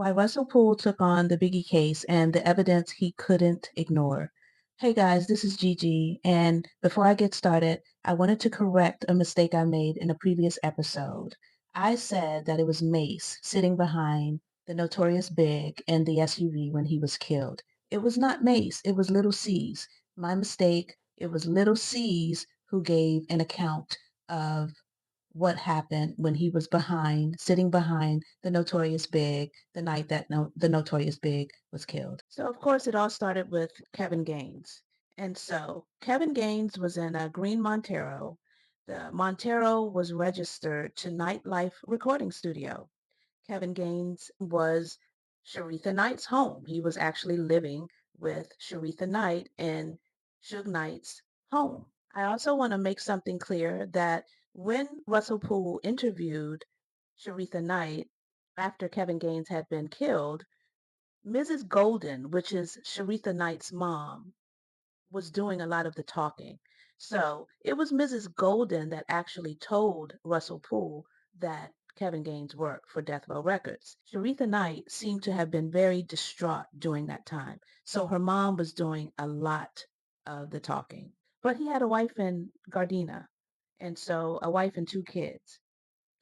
Why Russell Poole took on the Biggie case and the evidence he couldn't ignore. Hey guys, this is Gigi, and before I get started, I wanted to correct a mistake I made in a previous episode. I said that it was Mace sitting behind the Notorious Big in the SUV when he was killed. It was not Mace, it was Little Cease. My mistake, it was Little Cease who gave an account of what happened when he was sitting behind the Notorious Big the night that the Notorious Big was killed. So, of course, it all started with Kevin Gaines. And so Kevin Gaines was in a green Montero. The Montero was registered to Nightlife Recording Studio. Kevin Gaines was Sharitha Knight's home. He was actually living with Sharitha Knight in Suge Knight's home. I also want to make something clear that when Russell Poole interviewed Sharitha Knight after Kevin Gaines had been killed, Mrs. Golden, which is Sharitha Knight's mom, was doing a lot of the talking. So it was Mrs. Golden that actually told Russell Poole that Kevin Gaines worked for Death Row Records. Sharitha Knight seemed to have been very distraught during that time. So her mom was doing a lot of the talking. But he had a wife in Gardena, and so a wife and two kids.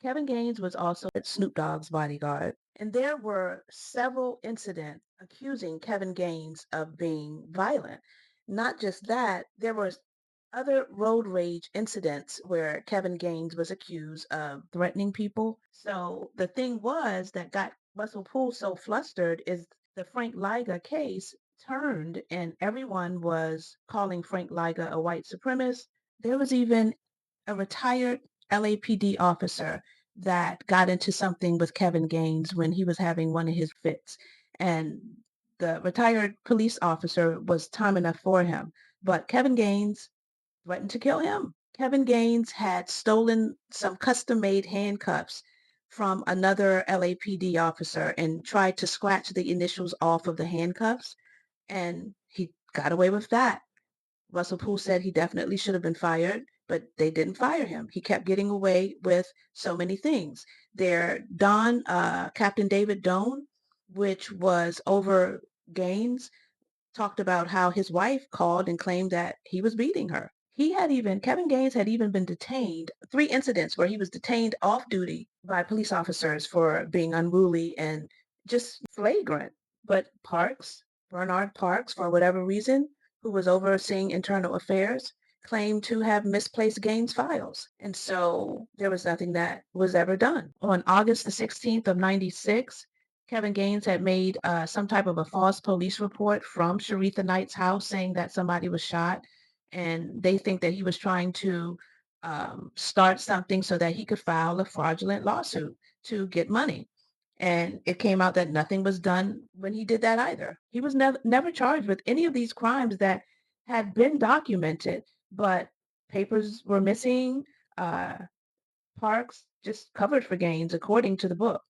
Kevin Gaines was also Snoop Dogg's bodyguard. And there were several incidents accusing Kevin Gaines of being violent. Not just that, there were other road rage incidents where Kevin Gaines was accused of threatening people. So the thing was that got Russell Poole so flustered is the Frank Liga case turned and everyone was calling Frank Liga a white supremacist. There was even a retired LAPD officer that got into something with Kevin Gaines when he was having one of his fits. And the retired police officer was time enough for him. But Kevin Gaines threatened to kill him. Kevin Gaines had stolen some custom made handcuffs from another LAPD officer and tried to scratch the initials off of the handcuffs. And he got away with that. Russell Poole said he definitely should have been fired, but they didn't fire him. He kept getting away with so many things. Captain David Doan, which was over Gaines, talked about how his wife called and claimed that he was beating her. Kevin Gaines had even been detained, three incidents where he was detained off duty by police officers for being unruly and just flagrant. But Bernard Parks, for whatever reason, who was overseeing internal affairs, claimed to have misplaced Gaines files. And so there was nothing that was ever done. On August the 16th of 96, Kevin Gaines had made some type of a false police report from Sharitha Knight's house saying that somebody was shot. And they think that he was trying to start something so that he could file a fraudulent lawsuit to get money. And it came out that nothing was done when he did that either. He was never charged with any of these crimes that had been documented, but papers were missing. Uh, Parks just covered for Gaines, according to the book.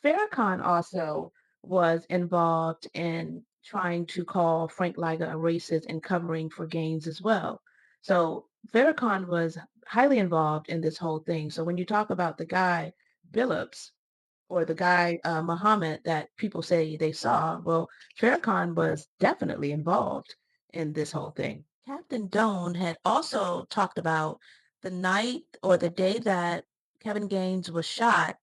Farrakhan also was involved in trying to call Frank Liga a racist and covering for Gaines as well. So Farrakhan was highly involved in this whole thing. So when you talk about the guy Billups or the guy Muhammad that people say they saw, well, Farrakhan was definitely involved in this whole thing. Captain Doan had also talked about the night or the day that Kevin Gaines was shot.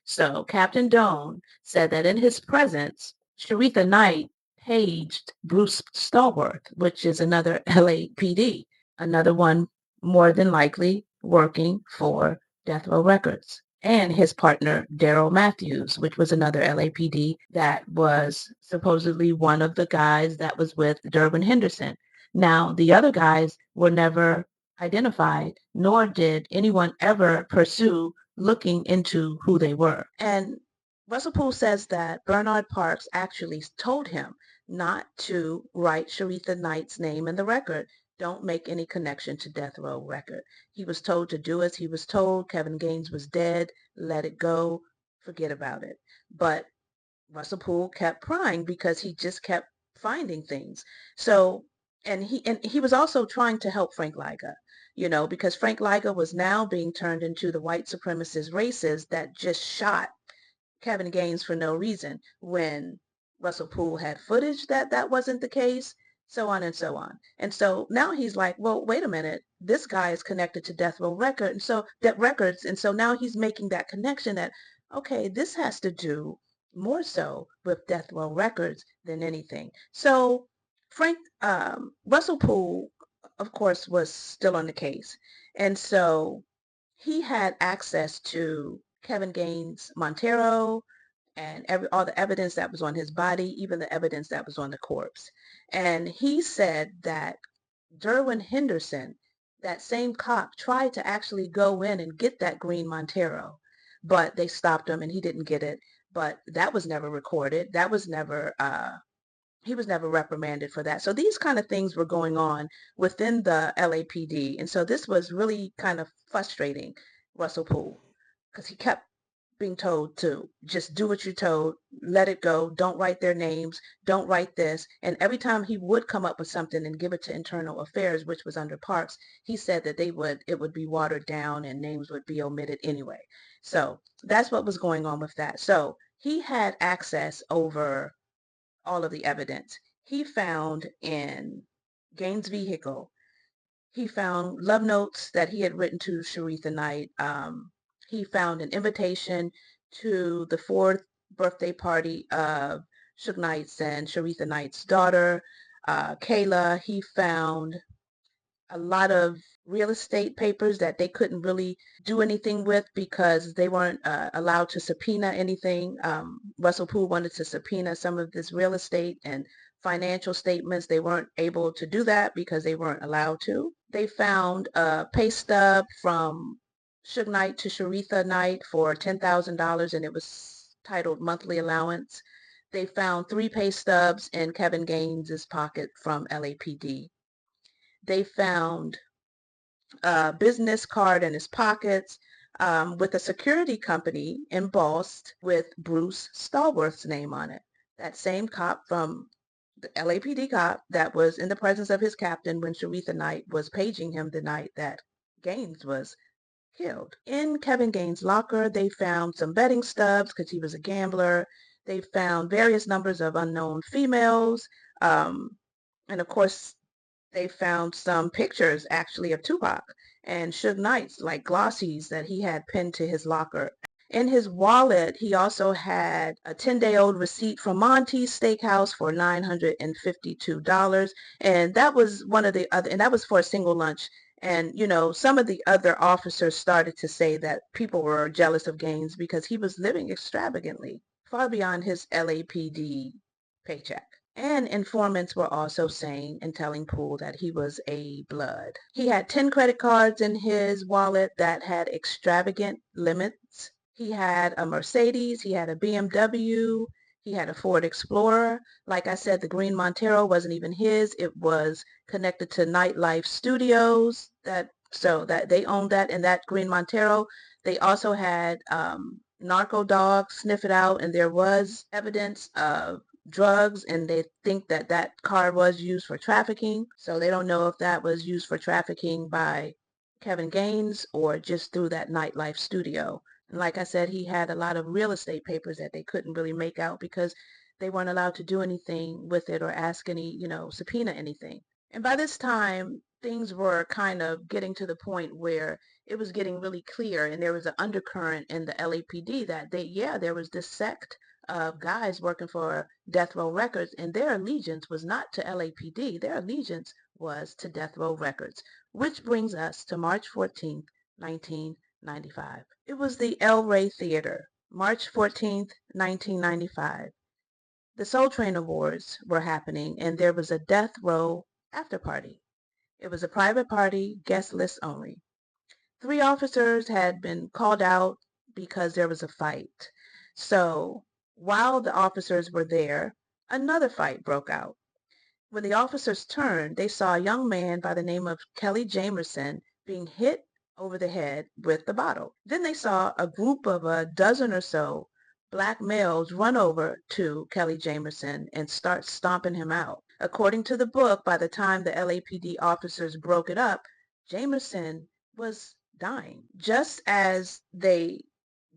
So Captain Doan said that in his presence, Sharitha Knight paged Bruce Stallworth, which is another LAPD, another one more than likely working for Death Row Records, and his partner Daryl Matthews, which was another LAPD that was supposedly one of the guys that was with Durbin Henderson. Now, the other guys were never identified, nor did anyone ever pursue looking into who they were. And Russell Poole says that Bernard Parks actually told him not to write Sharitha Knight's name in the record. Don't make any connection to Death Row Record. He was told to do as he was told. Kevin Gaines was dead. Let it go. Forget about it. But Russell Poole kept prying because he just kept finding things. So, and he was also trying to help Frank Liga, because Frank Liga was now being turned into the white supremacist racist that just shot Kevin Gaines for no reason when Russell Poole had footage that that wasn't the case, so on and so on. And so now he's like, well, wait a minute, this guy is connected to Death Row Records, and so now he's making that connection that, okay, this has to do more so with Death Row Records than anything. So Russell Poole, of course, was still on the case. And so he had access to Kevin Gaines Montero and all the evidence that was on his body, even the evidence that was on the corpse. And he said that Derwin Henderson, that same cop, tried to actually go in and get that green Montero, but they stopped him and he didn't get it. But that was never recorded. That was never he was never reprimanded for that. So these kind of things were going on within the LAPD. And so this was really kind of frustrating Russell Poole because he kept being told to just do what you're told, let it go, don't write their names, don't write this. And every time he would come up with something and give it to Internal Affairs, which was under Parks, he said that it would be watered down and names would be omitted anyway. So that's what was going on with that. So he had access over all of the evidence. He found in Gaines' vehicle, he found love notes that he had written to Sharitha Knight. He found an invitation to the fourth birthday party of Suge Knight's and Sharitha Knight's daughter, Kayla. He found a lot of real estate papers that they couldn't really do anything with because they weren't allowed to subpoena anything. Russell Poole wanted to subpoena some of this real estate and financial statements. They weren't able to do that because they weren't allowed to. They found a pay stub from Suge Knight to Sharitha Knight for $10,000 and it was titled monthly allowance. They found 3 pay stubs in Kevin Gaines' pocket from LAPD. They found a business card in his pockets with a security company embossed with Bruce Stallworth's name on it. That same cop from the LAPD cop that was in the presence of his captain when Sharitha Knight was paging him the night that Gaines was killed. In Kevin Gaines' locker, they found some betting stubs because he was a gambler. They found various numbers of unknown females. And of course, they found some pictures actually of Tupac and Suge Knight's, like glossies that he had pinned to his locker. In his wallet, he also had a 10-day-old receipt from Monty's Steakhouse for $952. And that was one of the other, and that was for a single lunch. And, you know, some of the other officers started to say that people were jealous of Gaines because he was living extravagantly, far beyond his LAPD paycheck. And informants were also saying and telling Poole that he was a blood. He had 10 credit cards in his wallet that had extravagant limits. He had a Mercedes, he had a BMW, he had a Ford Explorer. Like I said, the green Montero wasn't even his. It was connected to Nightlife Studios, so that they owned that. And that green Montero, they also had narco dogs sniff it out, and there was evidence of drugs, and they think that that car was used for trafficking. So they don't know if that was used for trafficking by Kevin Gaines or just through that Nightlife studio. And like I said, he had a lot of real estate papers that they couldn't really make out because they weren't allowed to do anything with it or ask any, subpoena anything. And by this time, things were kind of getting to the point where it was getting really clear, and there was an undercurrent in the LAPD that there was this sect of guys working for Death Row Records, and their allegiance was not to LAPD. Their allegiance was to Death Row Records, which brings us to March 14th, 1995. It was the El Rey Theater, March 14th, 1995. The Soul Train Awards were happening, and there was a Death Row after party. It was a private party, guest list only. 3 officers had been called out because there was a fight. So while the officers were there, another fight broke out. When the officers turned, they saw a young man by the name of Kelly Jamerson being hit over the head with the bottle. Then they saw a group of a dozen or so black males run over to Kelly Jamerson and start stomping him out. According to the book, by the time the LAPD officers broke it up, Jamerson was dying. Just as they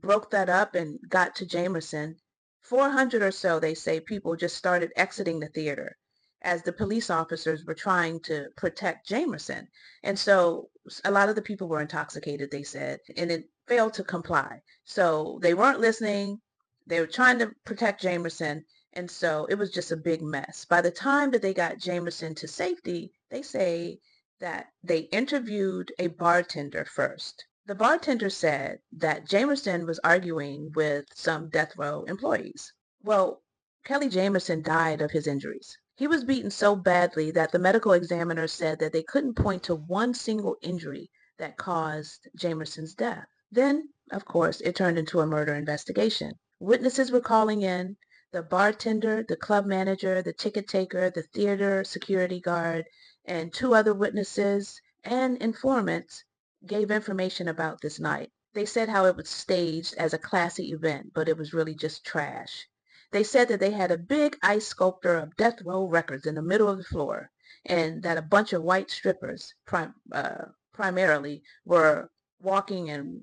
broke that up and got to Jamerson, 400 or so, they say, people just started exiting the theater as the police officers were trying to protect Jamerson. And so a lot of the people were intoxicated, they said, and it failed to comply. So they weren't listening. They were trying to protect Jamerson. And so it was just a big mess. By the time that they got Jamerson to safety, they say that they interviewed a bartender first. The bartender said that Jamerson was arguing with some death row employees. Well, Kelly Jamerson died of his injuries. He was beaten so badly that the medical examiner said that they couldn't point to one single injury that caused Jamerson's death. Then, of course, it turned into a murder investigation. Witnesses were calling in. The bartender, the club manager, the ticket taker, the theater security guard, and two other witnesses and informants gave information about this night. They said how it was staged as a classy event, but it was really just trash. They said that they had a big ice sculpture of death row records in the middle of the floor, and that a bunch of white strippers, primarily, were walking and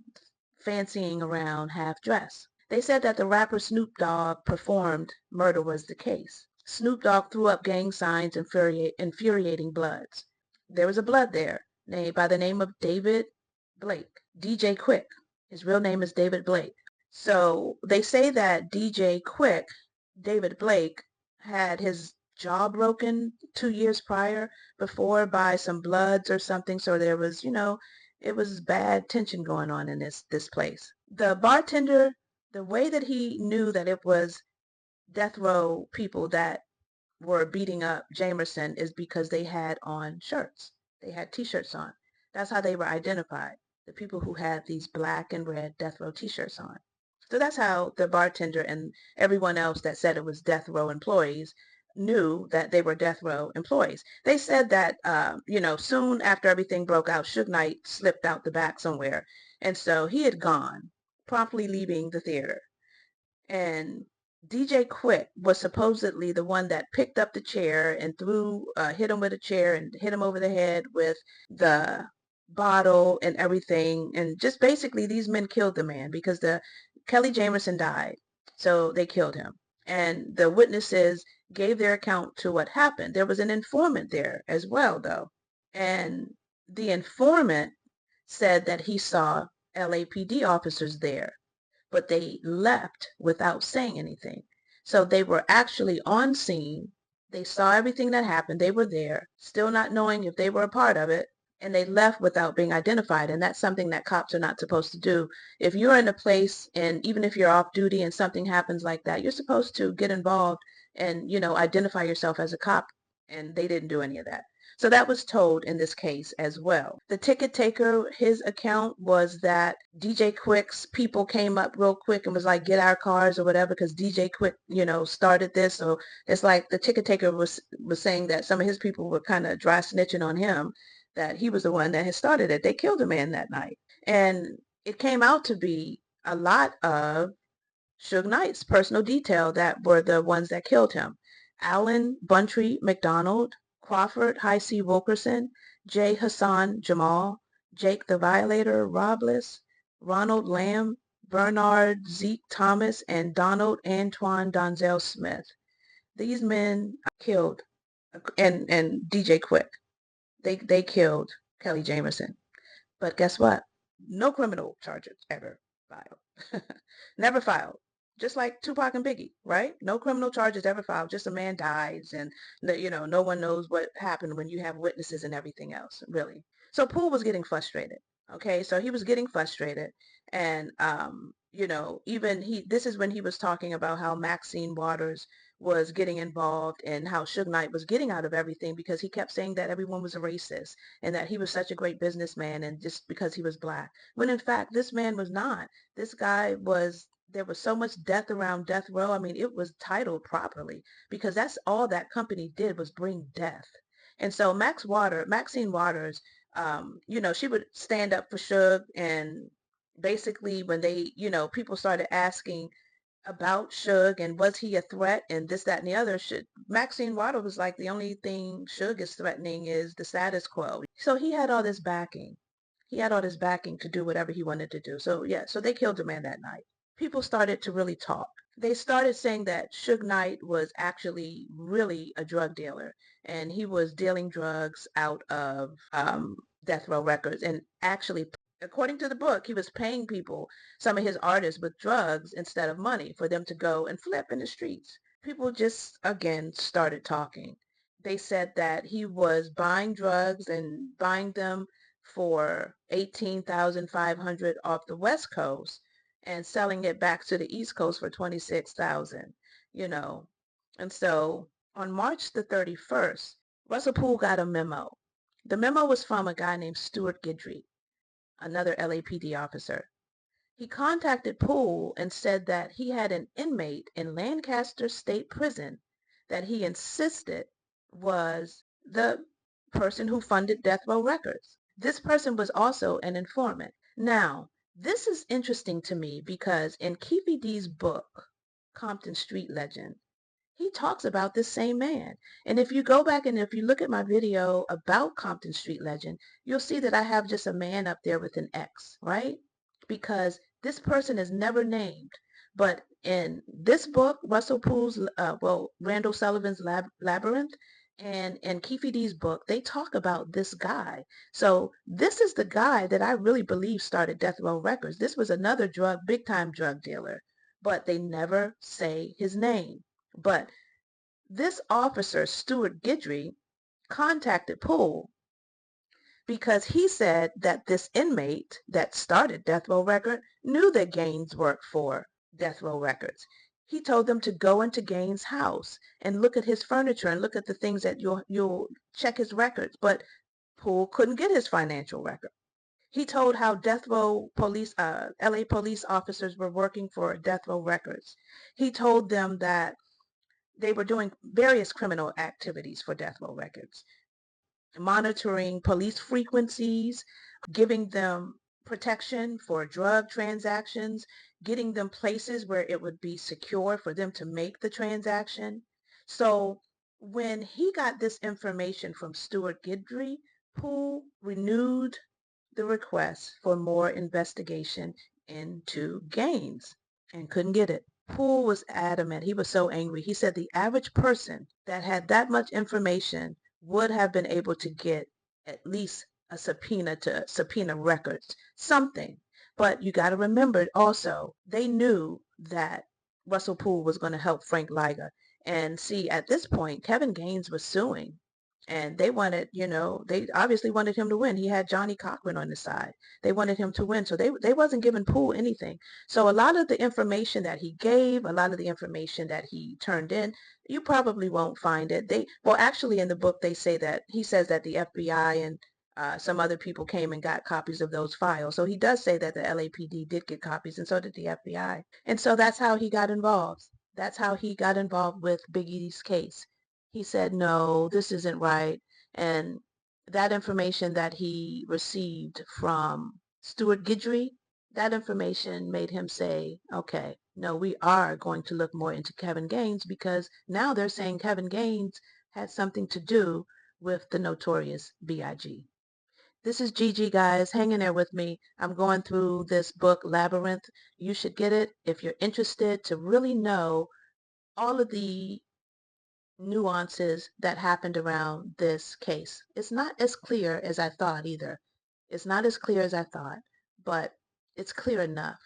fancying around half dressed. They said that the rapper Snoop Dogg performed Murder Was the Case. Snoop Dogg threw up gang signs, infuriating Bloods. There was a Blood there, by the name of David Blake, DJ Quick. His real name is David Blake. So they say that DJ Quick, David Blake, had his jaw broken 2 years prior before by some Bloods or something. So there was, it was bad tension going on in this place. The bartender, the way that he knew that it was death row people that were beating up Jamerson is because they had on shirts. They had t-shirts on. That's how they were identified, the people who had these black and red death row t-shirts on. So that's how the bartender and everyone else that said it was death row employees knew that they were death row employees. They said that, soon after everything broke out, Suge Knight slipped out the back somewhere. And so he had gone, promptly leaving the theater. And DJ Quick was supposedly the one that picked up the chair and hit him with a chair and hit him over the head with the bottle and everything. And just basically these men killed the man because Kelly Jamerson died. So they killed him. And the witnesses gave their account to what happened. There was an informant there as well, though. And the informant said that he saw LAPD officers there, but they left without saying anything. So they were actually on scene. They saw everything that happened. They were there, still not knowing if they were a part of it, and they left without being identified. And that's something that cops are not supposed to do. If you're in a place, and even if you're off duty and something happens like that, you're supposed to get involved and, identify yourself as a cop. And they didn't do any of that. So that was told in this case as well. The ticket taker, his account was that DJ Quick's people came up real quick and was like, get our cars or whatever, because DJ Quick, started this. So it's like the ticket taker was saying that some of his people were kind of dry snitching on him, that he was the one that had started it. They killed a man that night. And it came out to be a lot of Suge Knight's personal detail that were the ones that killed him. Allen Buntry McDonald, Crawford High C. Wilkerson, J. Hassan Jamal, Jake the Violator Robles, Ronald Lamb, Bernard Zeke Thomas, and Donald Antoine Donzel Smith. These men killed, and DJ Quick. They killed Kelly Jamerson. But guess what? No criminal charges ever filed. Never filed. Just like Tupac and Biggie, right? No criminal charges ever filed. Just a man dies, and no one knows what happened when you have witnesses and everything else, really. So Poole was getting frustrated. Okay, so he was getting frustrated, and even this is when he was talking about how Maxine Waters was getting involved and how Suge Knight was getting out of everything because he kept saying that everyone was a racist and that he was such a great businessman and just because he was black. When in fact, this man was not. This guy was, there was so much death around death row. I mean, it was titled properly because that's all that company did was bring death. And so Maxine Waters, she would stand up for Suge, and basically when they, people started asking about Suge and was he a threat and this, that, and the other. Maxine Waters was like, the only thing Suge is threatening is the status quo. So he had all this backing. He had all this backing to do whatever he wanted to do. So yeah, so they killed the man that night. people started to really talk. They started saying that Suge Knight was actually really a drug dealer, and he was dealing drugs out of Death Row Records, and actually, according to the book, he was paying people, some of his artists, with drugs instead of money for them to go and flip in the streets. People just again started talking. They said that he was buying drugs and buying them for 18,500 off the West Coast and selling it back to the East Coast for 26,000, you know. And so on March the 31st, Russell Poole got a memo. The memo was from a guy named Stuart Guidry, another LAPD officer. He contacted Poole and said that he had an inmate in Lancaster State Prison that he insisted was the person who funded Death Row Records. This person was also an informant. Now, this is interesting to me because in Keefe D's book, Compton Street Legend, he talks about this same man. And if you go back and if you look at my video about Compton Street Legend, you'll see that I have just a man up there with an X, right? Because this person is never named. But in this book, Russell Poole's, Randall Sullivan's Labyrinth, and in Keefe D's book, they talk about this guy. So this is the guy that I really believe started Death Row Records. This was another big time drug dealer, but they never say his name. But this officer, Stuart Guidry, contacted Poole because he said that this inmate that started Death Row Record knew that Gaines worked for Death Row Records. He told them to go into Gaines' house and look at his furniture and look at the things that you'll check his records. But Poole couldn't get his financial record. He told how Death Row police, LA police officers were working for Death Row Records. He told them that they were doing various criminal activities for Death Row Records, monitoring police frequencies, giving them protection for drug transactions, getting them places where it would be secure for them to make the transaction. So when he got this information from Stuart Guidry, Poole renewed the request for more investigation into Gaines and couldn't get it. Poole was adamant. He was so angry. He said the average person that had that much information would have been able to get at least a subpoena to subpoena records, something. But you got to remember also, they knew that Russell Poole was going to help Frank Liger. And see, at this point, Kevin Gaines was suing. And they wanted, they obviously wanted him to win. He had Johnny Cochran on the side. They wanted him to win. So they wasn't giving Poole anything. So a lot of the information that he gave, a lot of the information that he turned in, you probably won't find it. Actually in the book, they say that he says that the FBI and some other people came and got copies of those files. So he does say that the LAPD did get copies, and so did the FBI. And so that's how he got involved. That's how he got involved with Biggie's case. He said, no, this isn't right. And that information that he received from Stuart Guidry, that information made him say, okay, no, we are going to look more into Kevin Gaines because now they're saying Kevin Gaines had something to do with the Notorious B.I.G. This is Gigi, guys. Hang in there with me. I'm going through this book, Labyrinth. You should get it if you're interested to really know all of the nuances that happened around this case. It's not as clear as I thought either. It's not as clear as I thought, but it's clear enough.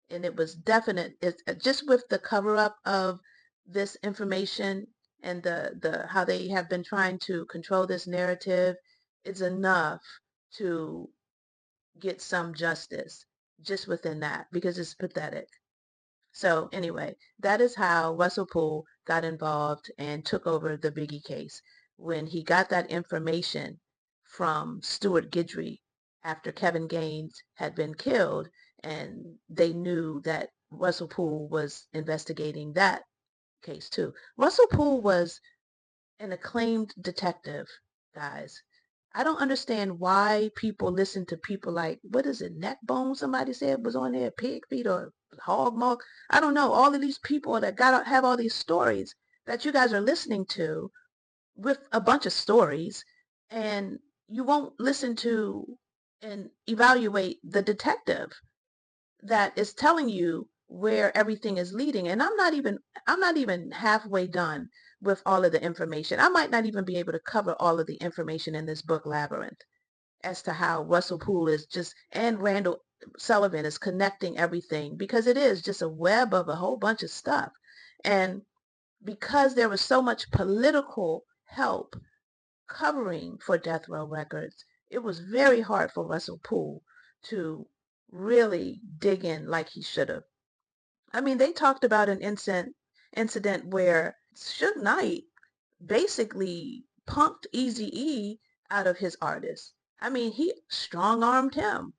And it was definite. It's just with the cover up of this information and the how they have been trying to control this narrative, it's enough to get some justice just within that because it's pathetic. So anyway, that is how Russell Poole got involved and took over the Biggie case. When he got that information from Stuart Guidry after Kevin Gaines had been killed, and they knew that Russell Poole was investigating that case too. Russell Poole was an acclaimed detective, guys. I don't understand why people listen to people like, what is it, Neckbone? Somebody said was on there, Pig Feet or Hog Muck. I don't know. All of these people that have all these stories that you guys are listening to with a bunch of stories, and you won't listen to and evaluate the detective that is telling you where everything is leading. And I'm not even halfway done with all of the information. I might not even be able to cover all of the information in this book, Labyrinth, as to how Russell Poole is just, and Randall Sullivan is connecting everything, because it is just a web of a whole bunch of stuff. And because there was so much political help covering for Death Row Records, it was very hard for Russell Poole to really dig in like he should have. I mean, they talked about an incident where Suge Knight basically punked Eazy-E out of his artist. I mean, he strong-armed him.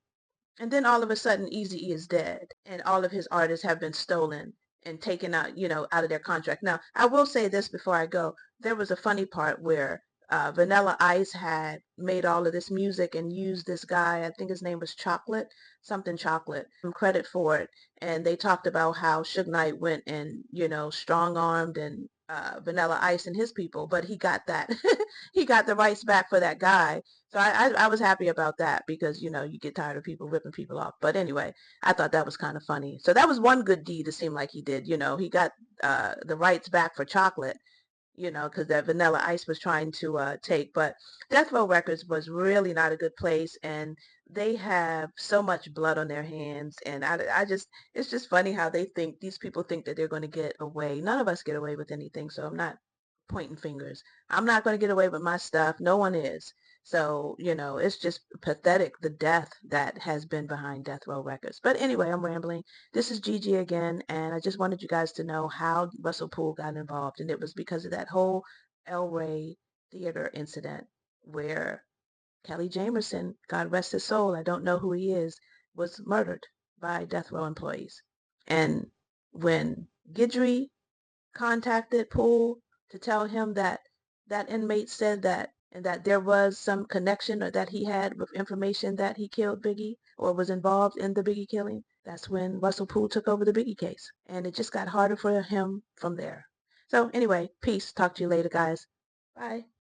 And then all of a sudden, Eazy-E is dead, and all of his artists have been stolen and taken out, out of their contract. Now, I will say this before I go. There was a funny part where Vanilla Ice had made all of this music and used this guy, I think his name was Chocolate, something Chocolate, some credit for it. And they talked about how Suge Knight went and, strong-armed and Vanilla Ice and his people, but he got that, he got the rights back for that guy. So I was happy about that, because, you get tired of people ripping people off. But anyway, I thought that was kind of funny. So that was one good deed it seemed like he did. He got the rights back for Chocolate, because that Vanilla Ice was trying to take. But Death Row Records was really not a good place, and they have so much blood on their hands. And I just, it's just funny how these people think that they're going to get away. None of us get away with anything, so I'm not pointing fingers. I'm not going to get away with my stuff. No one is. So, it's just pathetic, the death that has been behind Death Row Records. But anyway, I'm rambling. This is Gigi again, and I just wanted you guys to know how Russell Poole got involved. And it was because of that whole El Rey Theater incident where Kelly Jamerson, God rest his soul, I don't know who he is, was murdered by Death Row employees. And when Guidry contacted Poole to tell him that that inmate said that, and that there was some connection, or that he had with information that he killed Biggie or was involved in the Biggie killing, that's when Russell Poole took over the Biggie case. And it just got harder for him from there. So anyway, peace. Talk to you later, guys. Bye.